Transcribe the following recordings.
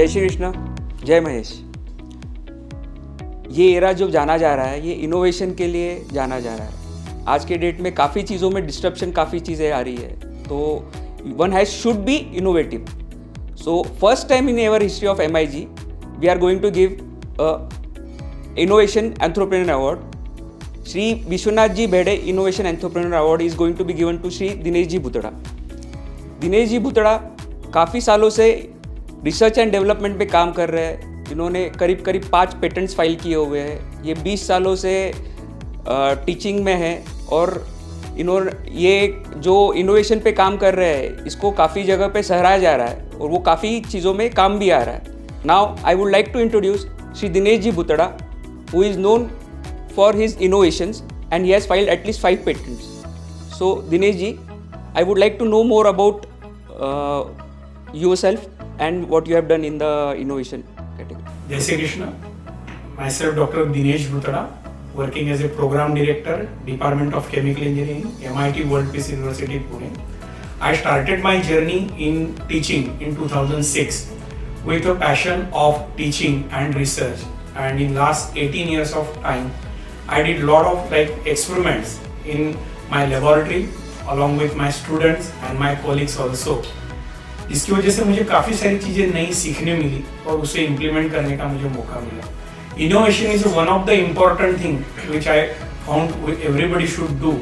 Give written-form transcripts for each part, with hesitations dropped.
जय श्री कृष्ण, जय महेश। ये एरा जो जाना जा रहा है ये इनोवेशन के लिए जाना जा रहा है। आज के डेट में काफ़ी चीज़ों में डिस्ट्रप्शन, काफ़ी चीज़ें आ रही है, तो one has should be innovative. So first time in ever history of MIG we are going to give innovation entrepreneur award. Shri Vishwanath ji Bhede innovation entrepreneur award is going to be given to Shri Dinesh ji Bhutada. Dinesh ji Bhutada काफ़ी सालों से research and development पे काम कर रहे हैं। इन्होंने करीब 5 पेटेंट्स फाइल किए हुए हैं। ये 20 सालों से टीचिंग में है और इन्होंने ये जो इनोवेशन पे काम कर रहे हैं इसको काफ़ी जगह पे सराहा जा रहा है और वो काफ़ी चीज़ों में काम भी आ रहा है। Now I would like to introduce Shri Dinesh ji Bhutada, who is known for his innovations and he has filed at least 5 patents. So Dinesh ji, I would like to know more about yourself and what you have done in the innovation category. Jai Shri Krishna. Myself Dr. Dinesh Bhutada, working as a program director, Department of Chemical Engineering, MIT World Peace University, Pune. I started my journey in teaching in 2006 with a passion of teaching and research, and in last 18 years of time I did lot of experiments in my laboratory along with my students and my colleagues also. इसकी वजह से मुझे काफ़ी सारी चीज़ें नई सीखने मिली और उसे इम्प्लीमेंट करने का मुझे मौका मिला। Innovation is one of the important thing which I found everybody should do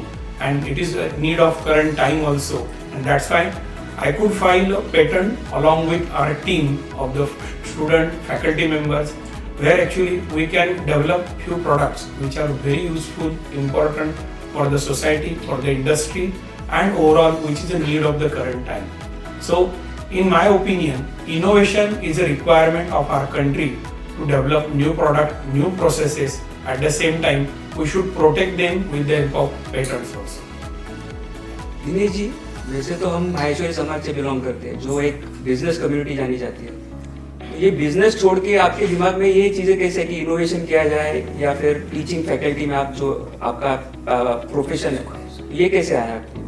and it is need of current time also, and that's why I could file a patent along with our team of the student faculty members, where actually we can develop few products which are very useful, important for the society, for the industry, and overall which is a need of the current time. So in my opinion, innovation is a requirement of our country to develop new product, new processes. At the same time, we should protect them with the help of patents also. Dinesh ji, वैसे तो हम माहेश्वरी समाज से belong करते हैं जो एक business community जानी जाती है। तो ये बिजनेस छोड़ के आपके दिमाग में ये चीज़ें कैसे कि इनोवेशन किया जाए या फिर टीचिंग फैकल्टी में आप जो आपका प्रोफेशन है ये कैसे आया आपके?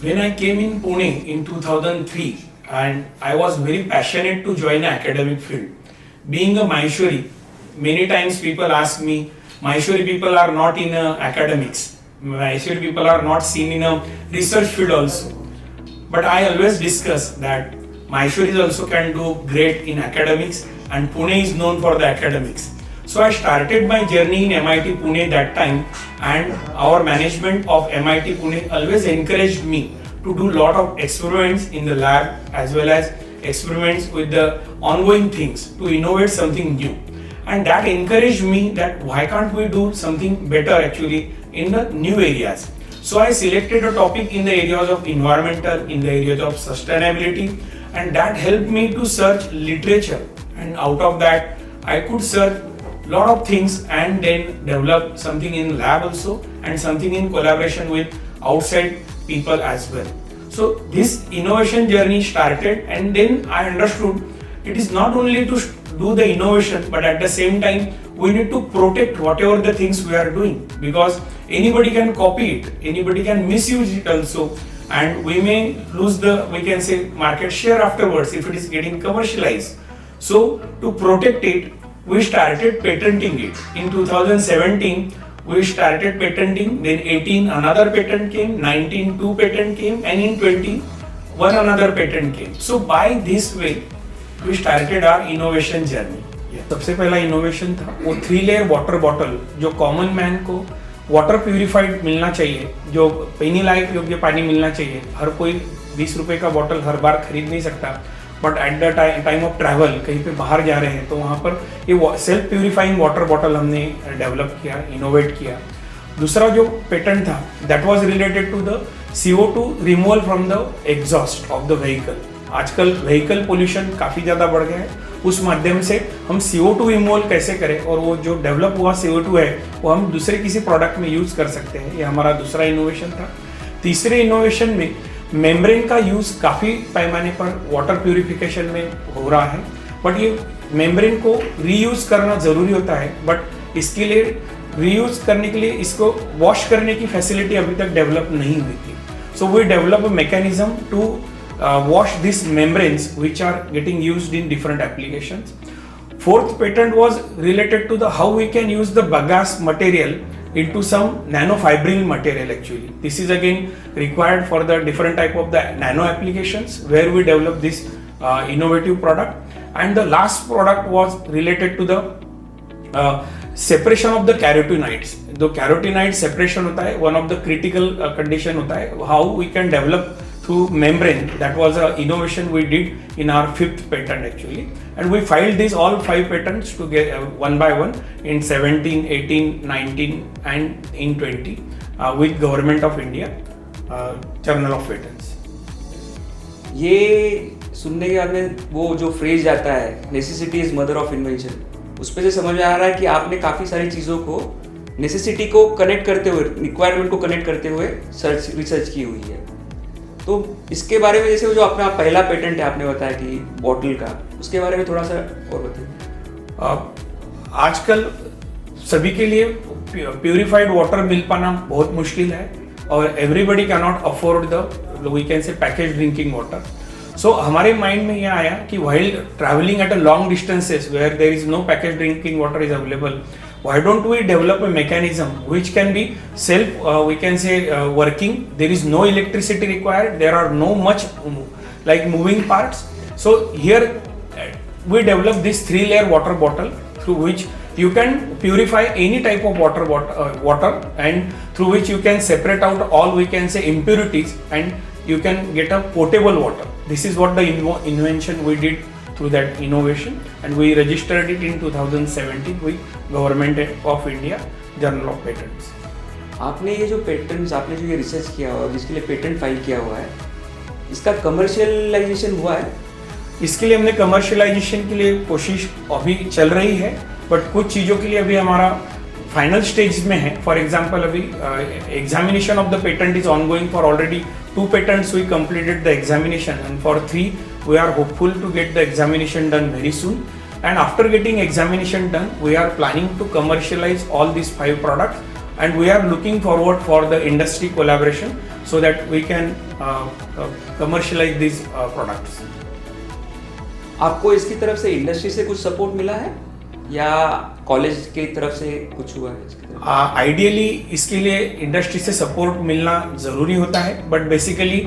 When I came in Pune in 2003, and I was very passionate to join an academic field. Being a Maheshwari, many times people ask me, Maheshwari people are not in academics. Maheshwari people are not seen in a research field also. But I always discuss that Maheshwaris also can do great in academics, and Pune is known for the academics. So I started my journey in MIT Pune that time, and our management of MIT Pune always encouraged me to do lot of experiments in the lab as well as experiments with the ongoing things to innovate something new, and that encouraged me that why can't we do something better actually in the new areas. So I selected a topic in the areas of environmental, in the areas of sustainability, and that helped me to search literature, and out of that I could search lot of things and then develop something in lab also and something in collaboration with outside people as well. So this innovation journey started, and then I understood it is not only to do the innovation, but at the same time we need to protect whatever the things we are doing, because anybody can copy it, anybody can misuse it also, and we may lose the, we can say, market share afterwards if it is getting commercialized. So to protect it, we started patenting it. In 2017 we started patenting, then 18 another patent came, 19 2 patent came, and in 20 one another patent came. So by this way we started our innovation journey. सबसे पहला innovation था वो 3 layer water bottle, जो common man को water purified मिलना चाहिए, जो पीने लायक योग्य पानी मिलना चाहिए। हर कोई 20 रुपए का बॉटल हर बार खरीद नहीं सकता, but at the time of travel कहीं पे बाहर जा रहे हैं तो वहाँ पर ये सेल्फ प्यूरिफाइंग वाटर बॉटल हमने डेवलप किया, इनोवेट किया। दूसरा जो पेटेंट था that was related to the CO2 removal from the exhaust of the vehicle. आजकल व्हीकल पोल्यूशन काफ़ी ज़्यादा बढ़ गया है, उस माध्यम से हम CO2 रिमूवल कैसे करें और वो जो डेवलप हुआ CO2 है वो हम दूसरे किसी प्रोडक्ट में यूज़ कर सकते हैं। ये हमारा दूसरा इनोवेशन था। तीसरे इनोवेशन में मेम्ब्रेन का यूज़ काफ़ी पैमाने पर वाटर प्यूरिफिकेशन में हो रहा है, बट ये मेम्ब्रेन को रीयूज़ करना ज़रूरी होता है, बट इसके लिए रीयूज़ करने के लिए इसको वॉश करने की फैसिलिटी अभी तक डेवलप नहीं हुई थी। So we develop a mechanism to wash these membranes which are getting used in different applications. Fourth patent was related to the how we can use the bagasse material into some nanofibril material actually. This is again required for the different type of the nano applications where we develop this innovative product. And the last product was related to the separation of the carotenoids. जो carotenoid separation होता है one of the critical condition होता है, how we can develop through membrane. That was an innovation we did in our fifth patent actually, and we filed these all 5 patents together one by one in 17, 18, 19 and in 20 with Government of India Journal of Patents. ये सुनने के बाद में वो जो phrase आता है necessity is mother of invention, उस पे से समझ में आ रहा है कि आपने काफ़ी सारी चीज़ों को नेसेसिटी को कनेक्ट करते हुए, रिक्वायरमेंट को कनेक्ट करते हुए रिसर्च की हुई है। तो इसके बारे में जैसे वो जो अपना पहला पेटेंट है आपने बताया कि बॉटल का, उसके बारे में थोड़ा सा और बताइए। आजकल सभी के लिए प्यूरिफाइड वाटर मिल पाना बहुत मुश्किल है और everybody can not afford the we can say package drinking water. So हमारे माइंड में यह आया कि while traveling at a long distances where there is no packaged drinking water is available, why don't we develop a mechanism which can be self we can say working. There is no electricity required, there are no much like moving parts. So here we develop this 3-layer water bottle through which you can purify any type of water and through which you can separate out all we can say impurities and you can get a potable water. This is what the invention we did through that innovation, and we registered it in 2017 with Government of India Journal of Patents. आपने ये जो patents, आपने जो ये research किया हुआ है जिसके लिए पेटेंट फाइल किया हुआ है, इसका कमर्शियलाइजेशन हुआ है? इसके लिए हमने कमर्शियलाइजेशन के लिए कोशिश अभी चल रही है, बट कुछ चीज़ों के लिए अभी हमारा फाइनल स्टेज में है। फॉर एग्जाम्पल अभी examination of the patent is ongoing for already 2 patents we completed the examination, and for 3 we are hopeful to get the examination done very soon. And after getting examination done, we are planning to commercialize all these 5 products, and we are looking forward for the industry collaboration so that we can commercialize these products. आपको इसकी तरफ से industry से कुछ support मिला है या college की तरफ से कुछ हुआ है? आइडियली इसके लिए इंडस्ट्री से सपोर्ट मिलना ज़रूरी होता है, but basically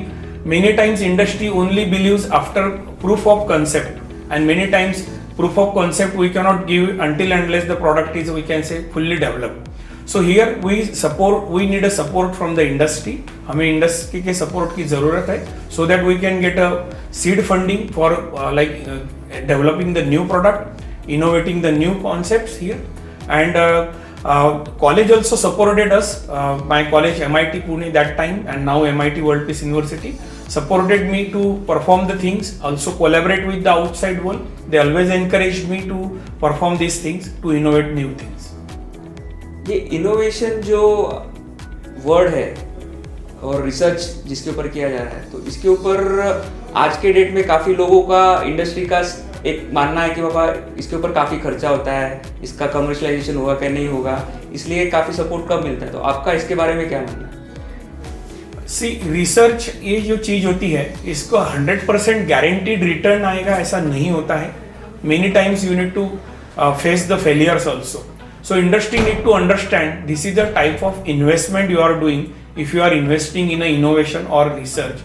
many times industry only believes after proof of concept, and many times proof of concept we cannot give until unless the product is we can say fully developed. So here we need a support from the industry. हमें industry के support की ज़रूरत है so that we can get a seed funding for developing the new product, innovating the new concepts here. And college also supported us. My college MIT Pune that time and now MIT World Peace University supported me to perform the things, also collaborate with the outside world. They always encouraged me to perform these things, to innovate new things. ये innovation जो word है और research जिसके ऊपर किया जा रहा है, तो इसके ऊपर आज के डेट में काफ़ी लोगों का, इंडस्ट्री का एक मानना है कि बाबा इसके ऊपर काफ़ी खर्चा होता है, इसका कमर्शलाइजेशन होगा क्या नहीं होगा, इसलिए काफ़ी सपोर्ट कम मिलता है। तो आपका इसके बारे में क्या मानना है? रिसर्च ये जो चीज़ होती है इसको 100% गारंटीड रिटर्न आएगा ऐसा नहीं होता है। Many times you need to face the failures also. So industry need to understand this is the type of investment you are doing if you are investing in a innovation or research.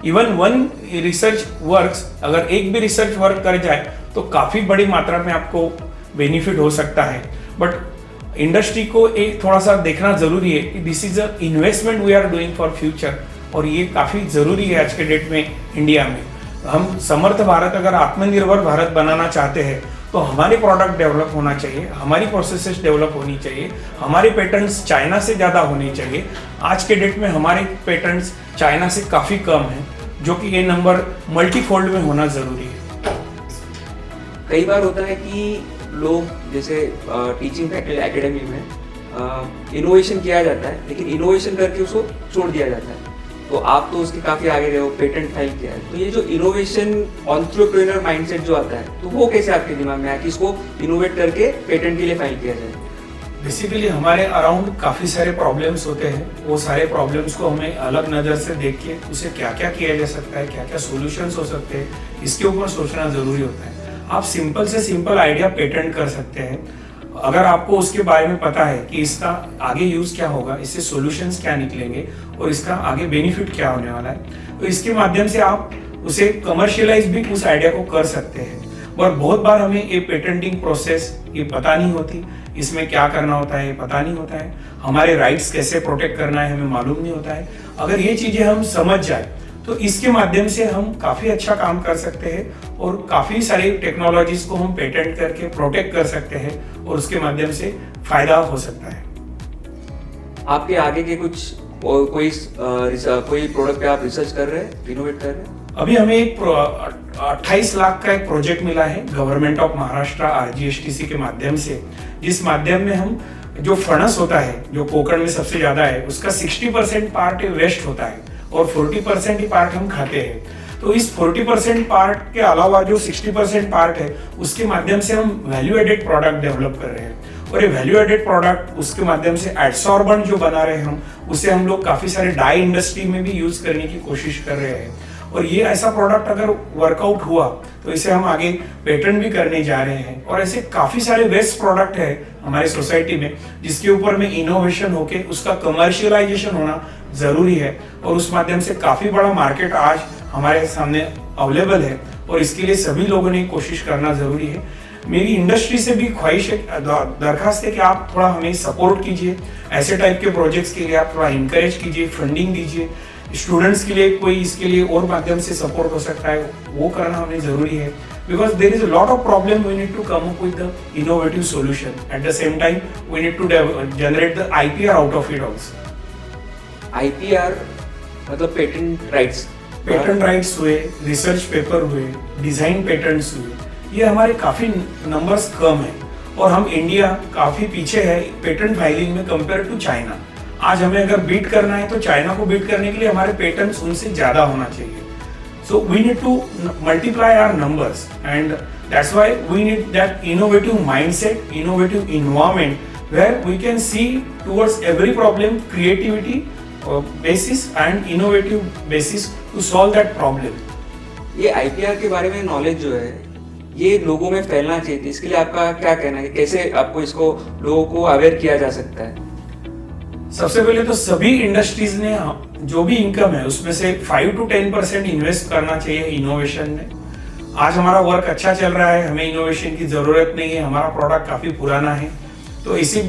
Even one research works, अगर एक भी research work कर जाए तो काफ़ी बड़ी मात्रा में आपको बेनिफिट हो सकता है. बट इंडस्ट्री को एक थोड़ा सा देखना ज़रूरी है कि this is a investment we are doing for future, और ये काफ़ी ज़रूरी है आज के डेट में इंडिया में. हम समर्थ भारत, अगर आत्मनिर्भर भारत बनाना चाहते हैं तो हमारे प्रोडक्ट डेवलप होना चाहिए, हमारी प्रोसेसेस डेवलप होनी चाहिए, हमारे पेटेंट्स चाइना से ज़्यादा होने चाहिए. आज के डेट में हमारे पेटेंट्स चाइना से काफ़ी कम हैं, जो कि ये नंबर मल्टीफोल्ड में होना ज़रूरी है. कई बार होता है कि लोग जैसे टीचिंग फैकल्टी एकेडमी में इनोवेशन किया जाता है, लेकिन इनोवेशन करके उसको छोड़ दिया जाता है. तो आप तो उसके काफ़ी आगे रहे हो, पेटेंट फाइल किया है. तो ये जो इनोवेशन एंटरप्रेन्योर माइंडसेट जो आता है, तो वो कैसे आपके दिमाग में आया कि इसको इनोवेट करके पेटेंट के लिए फाइल किया जाए? बेसिकली हमारे अराउंड काफ़ी सारे प्रॉब्लम्स होते हैं। वो सारे प्रॉब्लम्स को हमें अलग नज़र से देख के उसे क्या क्या किया जा सकता है, क्या क्या सॉल्यूशंस हो सकते हैं, इसके ऊपर सोचना ज़रूरी होता है। आप सिंपल से सिंपल आइडिया पेटेंट कर सकते हैं अगर आपको उसके बारे में पता है कि इसका आगे यूज़ क्या होगा, इससे सॉल्यूशंस क्या निकलेंगे और इसका आगे बेनिफिट क्या होने वाला है। तो इसके माध्यम से आप उसे कमर्शियलाइज भी उस आइडिया को कर सकते हैं। और बहुत बार हमें ये पेटेंटिंग प्रोसेस ये पता नहीं होती, इसमें क्या करना होता है पता नहीं होता है, हमारे राइट्स कैसे प्रोटेक्ट करना है हमें मालूम नहीं होता है। अगर ये चीज़ें हम समझ जाए तो इसके माध्यम से हम काफ़ी अच्छा काम कर सकते हैं और काफ़ी सारी टेक्नोलॉजीज को हम पेटेंट करके प्रोटेक्ट कर सकते हैं और उसके माध्यम से फायदा हो सकता है। आपके आगे के कुछ कोई प्रोडक्ट पे आप रिसर्च कर रहे हैं, इनोवेट कर रहे हैं? अभी हमें एक 28 लाख का एक प्रोजेक्ट मिला है गवर्नमेंट ऑफ महाराष्ट्र RGSTC के माध्यम से, जिस माध्यम में हम जो फणस होता है जो कोकण में सबसे ज्यादा है उसका 60% पार्ट वेस्ट होता है और 40% ही पार्ट हम खाते हैं। तो इस 40% पार्ट के अलावा जो 60% पार्ट है उसके माध्यम से हम वैल्यू एडेड प्रोडक्ट डेवलप कर रहे हैं और ये वैल्यू एडेड प्रोडक्ट उसके माध्यम से एडसॉर्बेंट जो बना रहे हैं हम उसे हम लोग काफी सारे डाई इंडस्ट्री में भी यूज करने की कोशिश कर रहे हैं। और ये ऐसा प्रोडक्ट अगर वर्कआउट हुआ तो इसे हम आगे पेटेंट भी करने जा रहे हैं। और ऐसे काफी सारे वेस्ट प्रोडक्ट है हमारे सोसाइटी में जिसके ऊपर में इनोवेशन होके उसका कमर्शियलाइजेशन होना जरूरी है और उस माध्यम से काफी बड़ा मार्केट आज हमारे सामने अवेलेबल है और इसके लिए सभी लोगों ने कोशिश करना जरूरी है। मेरी इंडस्ट्री से भी ख्वाहिश है, दरखास्त है कि आप थोड़ा हमें सपोर्ट कीजिए, ऐसे टाइप के प्रोजेक्ट्स के लिए आप थोड़ा इंकरेज कीजिए, फंडिंग दीजिए। स्टूडेंट्स के लिए कोई इसके लिए और माध्यम से सपोर्ट हो सकता है वो करना हमें जरूरी है, because there is a lot of problem, we need to come up with the innovative solution. At the same time we need to generate the IPR out of it also. IPR मतलब patent rights, patent rights हुए, research paper हुए, design patents हुए, ये हमारे काफी numbers कम है और हम इंडिया काफी पीछे है पेटेंट फाइलिंग में कंपेयर टू चाइना। आज हमें अगर बीट करना है तो चाइना को बीट करने के लिए हमारे पेटेंट्स उनसे ज्यादा होना चाहिए। So we need to multiply our numbers and that's why we need that innovative mindset, innovative environment where we can see towards every problem creativity basis and innovative basis to solve that problem। ये IPR के बारे में knowledge जो है ये लोगों में फैलना चाहिए थी, इसके लिए आपका क्या कहना है, कैसे आपको इसको लोगों को अवेयर किया जा सकता है? सबसे पहले तो सभी इंडस्ट्रीज ने जो भी इनकम है उसमें से 5 to 10% इन्वेस्ट करना चाहिए इनोवेशन में। आज हमारा वर्क अच्छा चल रहा है, हमें इनोवेशन की जरूरत नहीं है, हमारा प्रोडक्ट काफी पुराना है। तो इसी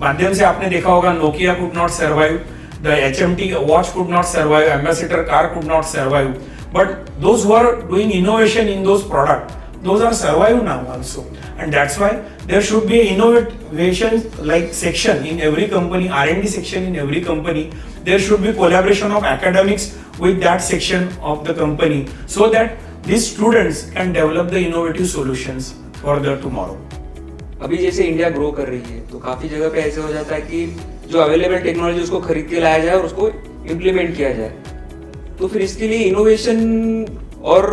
माध्यम से आपने देखा होगा Nokia could not survive, the HMT watch could not survive, Ambassador car could not survive, but those who are doing innovation in those products, those are survive now also, and that's why there should be an innovation like section in every company, R&D section in every company. There should be collaboration of academics with that section of the company so that these students can develop the innovative solutions for the tomorrow। अभी जैसे India grow कर रही है तो काफी जगह पे ऐसे हो जाता है कि जो अवेलेबल टेक्नोलॉजी उसको खरीद के लाया जाए और उसको इम्प्लीमेंट किया जाए। तो फिर इसके लिए इनोवेशन और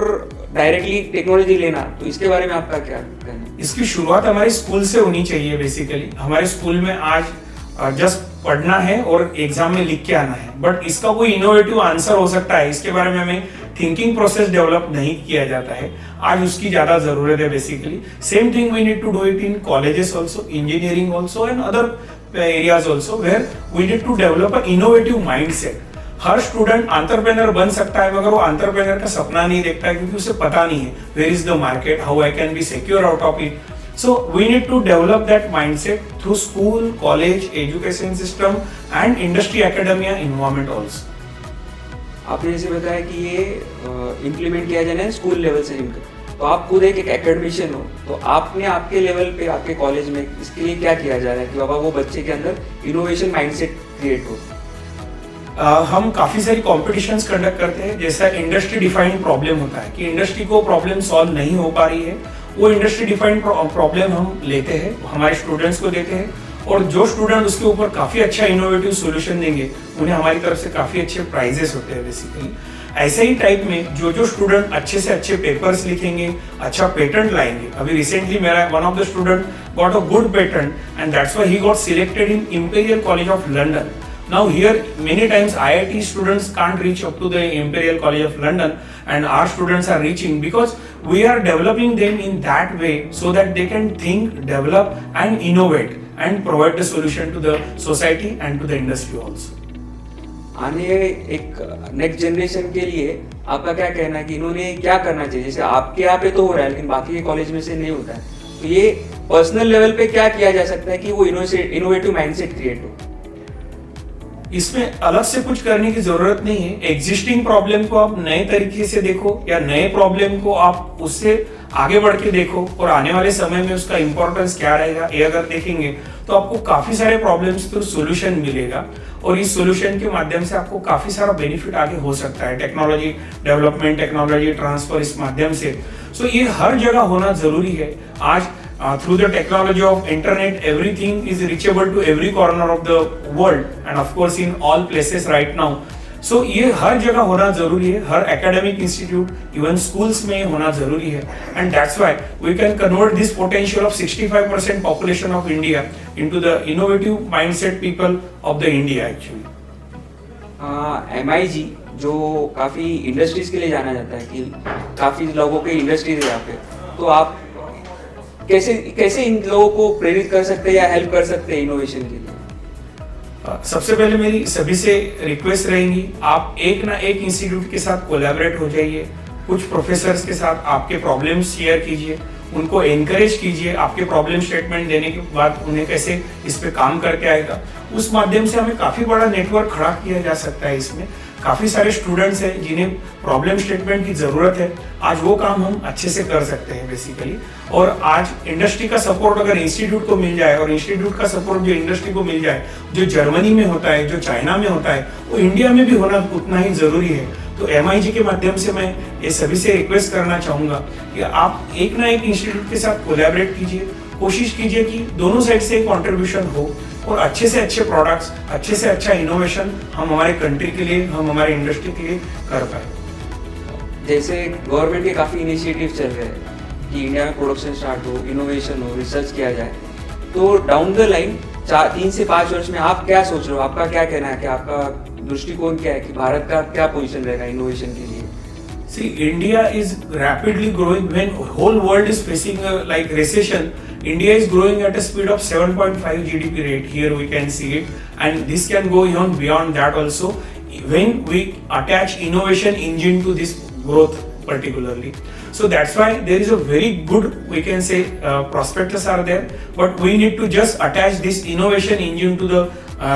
डायरेक्टली टेक्नोलॉजी लेना, तो इसके बारे में आपका क्या कहना है? इसकी शुरुआत हमारे स्कूल से होनी चाहिए। बेसिकली हमारे स्कूल में आज जस्ट पढ़ना है और एग्जाम में लिख के आना है, बट इसका कोई इनोवेटिव आंसर हो सकता है इसके बारे में हमें थिंकिंग प्रोसेस डेवलप नहीं किया जाता है। आज उसकी ज्यादा जरूरत है। Basically same thing we need to do it in colleges also, engineering also and other areas also where we need to develop an innovative mindset। Her student entrepreneur बन सकता है मगर वो एंटरप्रेन्योर का सपना नहीं देखता है क्योंकि उसे पता नहीं है where is the market, how I can be secure out of it. So we need to develop that mindset through school, college, education system and industry academia environment also. आपने जैसे बताया कि ये इम्प्लीमेंट किया जाना है स्कूल लेवल से, तो आप खुद एक एकेडमिशियन हो, तो आपने आपके लेवल पे आपके कॉलेज में इसके लिए क्या किया जा रहा है कि बाबा वो बच्चे के अंदर इनोवेशन माइंडसेट क्रिएट हो? हम काफी सारी कॉम्पिटिशन्स कंडक्ट करते हैं। जैसा इंडस्ट्री डिफाइंड प्रॉब्लम होता है कि इंडस्ट्री को प्रॉब्लम सॉल्व नहीं हो पा रही है, वो इंडस्ट्री डिफाइंड प्रॉब्लम हम लेते हैं, हमारे स्टूडेंट्स को देते हैं और जो स्टूडेंट उसके ऊपर काफी अच्छा इनोवेटिव सॉल्यूशन देंगे उन्हें हमारी तरफ से काफी अच्छे प्राइजेस होते हैं। बेसिकली ऐसे ही टाइप में जो स्टूडेंट अच्छे से अच्छे पेपर्स लिखेंगे, अच्छा पेटेंट लाएंगे। अभी रिसेंटली मेरा one of the student got a good patent, and that's why he got selected in Imperial College of London. Now here many times IIT students can't reach up to the Imperial College of London, and our students are reaching because we are developing them in that way so that they can think, develop and innovate and provide the solution to the society and to the industry also. आने एक next generation के लिए आपका क्या कहना है कि इन्होंने क्या करना चाहिए? जैसे आपके यहाँ पे तो हो रहा है लेकिन बाकी के कॉलेज में से नहीं होता है, तो ये पर्सनल लेवल पे क्या किया जा सकता है कि वो इनोवेटिव माइंडसेट क्रिएट हो? इसमें अलग से कुछ करने की जरूरत नहीं है। एग्जिस्टिंग प्रॉब्लम को आप नए तरीके से देखो या नए प्रॉब्लम को आप उससे आगे बढ़ के देखो और आने वाले समय में उसका इंपॉर्टेंस क्या रहेगा ये अगर देखेंगे तो आपको काफी सारे प्रॉब्लम्स पर सोल्यूशन मिलेगा और इस सोल्यूशन के माध्यम से आपको काफी सारा बेनिफिट आगे हो सकता है। टेक्नोलॉजी डेवलपमेंट, टेक्नोलॉजी ट्रांसफर इस माध्यम से सो ये हर जगह होना जरूरी है। आज through the technology of internet, everything is reachable to every corner of the world and of course in all places right now. So ये हर जगह होना जरूरी है, हर academic institute, even schools में होना जरूरी है, and that's why we can convert this potential of 65% population of India into the innovative mindset people of the India actually. MIG जो काफी इंडस्ट्रीज के लिए जाना जाता है कि काफी लोगों के इंडस्ट्रीज है यहाँ पे, तो आप कैसे इन लोगों को प्रेरित कर सकते हैं या हेल्प कर सकते हैं इनोवेशन के लिए? सबसे पहले मेरी सभी से रिक्वेस्ट रहेगी, आप एक ना एक इंस्टीट्यूट के साथ कोलैबोरेट हो जाइए, कुछ प्रोफेसर्स के साथ आपके प्रॉब्लम्स शेयर कीजिए, उनको एनकरेज कीजिए, आपके प्रॉब्लम स्टेटमेंट देने के बाद उन्हें कैसे इस पे काम करके आएगा, उस माध्यम से हमें काफी बड़ा नेटवर्क खड़ा किया जा सकता है। इसमें काफी सारे स्टूडेंट्स हैं जिन्हें प्रॉब्लम स्टेटमेंट की जरूरत है, आज वो काम हम अच्छे से कर सकते हैं बेसिकली। और आज इंडस्ट्री का सपोर्ट अगर इंस्टीट्यूट को मिल जाए और इंस्टीट्यूट का सपोर्ट जो इंडस्ट्री को मिल जाए, जो जर्मनी में होता है, जो चाइना में होता है, वो इंडिया में भी होना उतना ही जरूरी है। तो MIG के माध्यम से मैं ये सभी से रिक्वेस्ट करना चाहूंगा कि आप एक ना एक इंस्टीट्यूट के साथ कोलैबोरेट कीजिए, कोशिश कीजिए कि दोनों साइड से कंट्रीब्यूशन हो और अच्छे से अच्छे प्रोडक्ट्स, अच्छे से अच्छा इनोवेशन हम हमारे कंट्री के लिए, हम हमारे इंडस्ट्री के लिए कर पाए। जैसे गवर्नमेंट के काफी इनिशिएटिव चल रहे हैं कि इंडिया में प्रोडक्शन स्टार्ट हो, इनोवेशन हो, रिसर्च किया जाए, तो डाउन द लाइन 3 से 5 वर्ष में आप क्या सोच रहे हो? आपका क्या कहना है कि आपका दृष्टिकोण क्या है कि भारत का क्या पोजीशन रहेगा इनोवेशन के लिए? See, India is rapidly growing. When whole world is facing a like recession, India is growing at a speed of 7.5 GDP rate. Here we can see it, and this can go even beyond that also when we attach innovation engine to this growth particularly. So that's why there is a very good, we can say, prospectus are there, but we need to just attach this innovation engine to the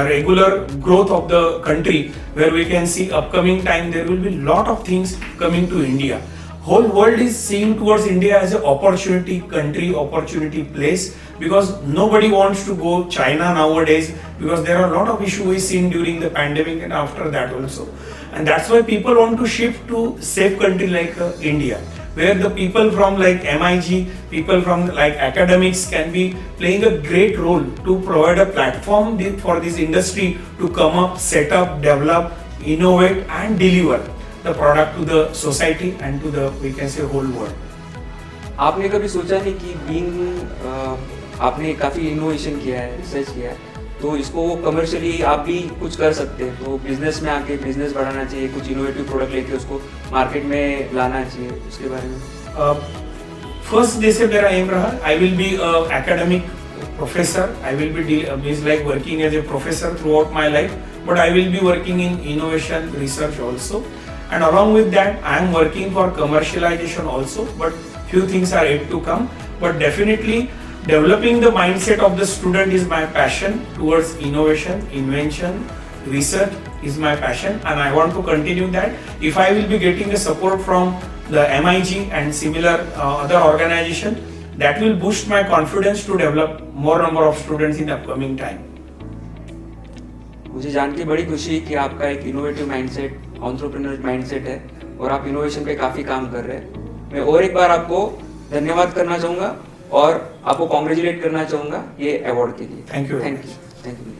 regular growth of the country, where we can see upcoming time there will be lot of things coming to India. Whole world is seeing towards India as an opportunity country, opportunity place, because nobody wants to go China nowadays, because there are a lot of issues we seen during the pandemic and after that also. And that's why people want to shift to safe country like India, where the people from like MIG, people from like academics can be playing a great role to provide a platform for this industry to come up, set up, develop, innovate and deliver the product to the society and to the, we can say, whole world. आपने कभी सोचा नहीं कि being आपने काफी innovation किया है, research किया है, तो इसको कमर्शियली आप भी कुछ कर सकते हैं, तो बिजनेस में आके बिजनेस बढ़ाना चाहिए, कुछ इनोवेटिव प्रोडक्ट लेके उसको मार्केट में लाना चाहिए, उसके बारे में? फर्स्ट जैसे मेरा एम रहा, I will be academic professor, I will be like working as a professor throughout my life, but I will be working in innovation research also, and along with that I am working for commercialization also, but few things are yet to come, but definitely developing the mindset of the student is my passion towards innovation, invention, research is my passion, and I want to continue that. If I will be getting the support from the MIG and similar other organization, that will boost my confidence to develop more number of students in the upcoming time. मुझे जान के बड़ी खुशी है कि आपका एक innovative mindset, entrepreneur mindset है और आप इनोवेशन पे काफ़ी काम कर रहे हैं। मैं और एक बार आपको धन्यवाद करना चाहूँगा और आपको कॉन्ग्रेचुलेट करना चाहूँगा ये अवार्ड के लिए। Thank you. Thank you.